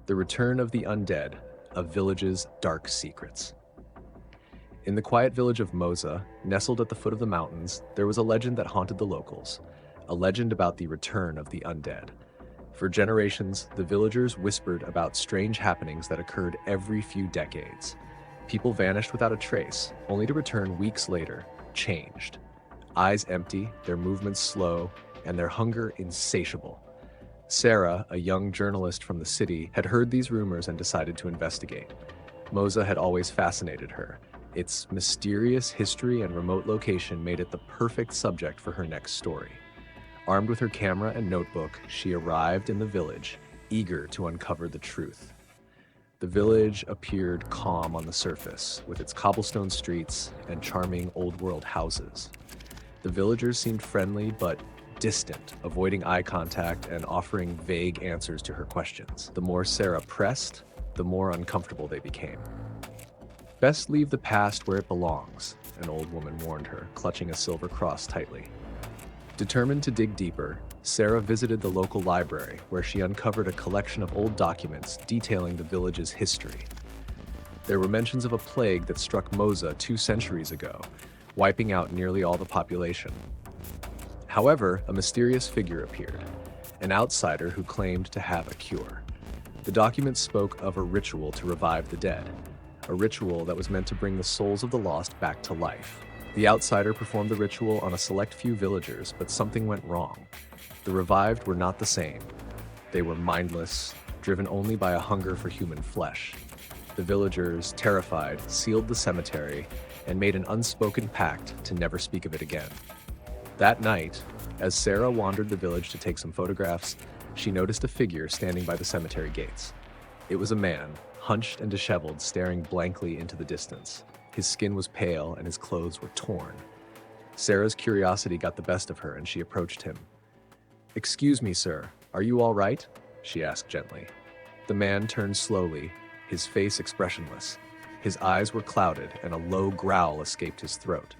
The Return of the Undead, a Village's Dark Secrets. In the quiet village of Moza, nestled at the foot of the mountains, there was a legend that haunted the locals, a legend about the return of the undead. For generations, the villagers whispered about strange happenings that occurred every few decades. People vanished without a trace, only to return weeks later, changed. Eyes empty, their movements slow, and their hunger insatiable. Sarah, a young journalist from the city, had heard these rumors and decided to investigate. Moza had always fascinated her. Its mysterious history and remote location made it the perfect subject for her next story. Armed with her camera and notebook, she arrived in the village, eager to uncover the truth. The village appeared calm on the surface, with its cobblestone streets and charming old-world houses. The villagers seemed friendly but distant, avoiding eye contact and offering vague answers to her questions. The more Sarah pressed, the more uncomfortable they became. "Best leave the past where it belongs," an old woman warned her, clutching a silver cross tightly. Determined to dig deeper, Sarah visited the local library, where she uncovered a collection of old documents detailing the village's history. There were mentions of a plague that struck Moza 2 centuries ago, wiping out nearly all the population. However, a mysterious figure appeared, an outsider who claimed to have a cure. The documents spoke of a ritual to revive the dead, a ritual that was meant to bring the souls of the lost back to life. The outsider performed the ritual on a select few villagers, but something went wrong. The revived were not the same. They were mindless, driven only by a hunger for human flesh. The villagers, terrified, sealed the cemetery and made an unspoken pact to never speak of it again. That night, as Sarah wandered the village to take some photographs, she noticed a figure standing by the cemetery gates. It was a man, hunched and disheveled, staring blankly into the distance. His skin was pale and his clothes were torn. Sarah's curiosity got the best of her and she approached him. "Excuse me, sir, are you all right?" she asked gently. The man turned slowly, his face expressionless. His eyes were clouded and a low growl escaped his throat.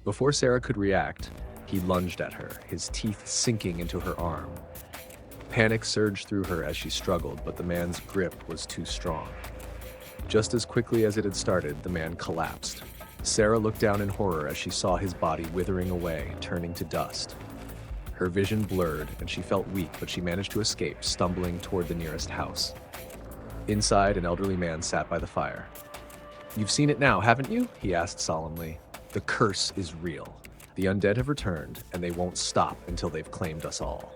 Before Sarah could react, he lunged at her, his teeth sinking into her arm. Panic surged through her as she struggled, but the man's grip was too strong. Just as quickly as it had started, the man collapsed. Sarah looked down in horror as she saw his body withering away, turning to dust. Her vision blurred, and she felt weak, but she managed to escape, stumbling toward the nearest house. Inside, an elderly man sat by the fire. "You've seen it now, haven't you?" he asked solemnly. "The curse is real. The undead have returned, and they won't stop until they've claimed us all."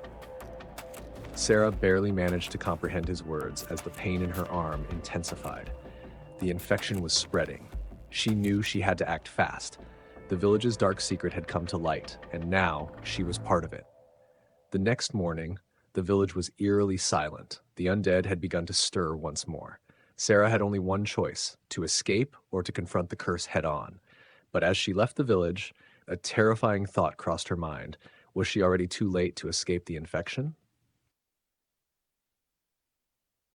Sarah barely managed to comprehend his words as the pain in her arm intensified. The infection was spreading. She knew she had to act fast. The village's dark secret had come to light, and now she was part of it. The next morning, the village was eerily silent. The undead had begun to stir once more. Sarah had only one choice, to escape or to confront the curse head-on. But as she left the village, a terrifying thought crossed her mind. Was she already too late to escape the infection?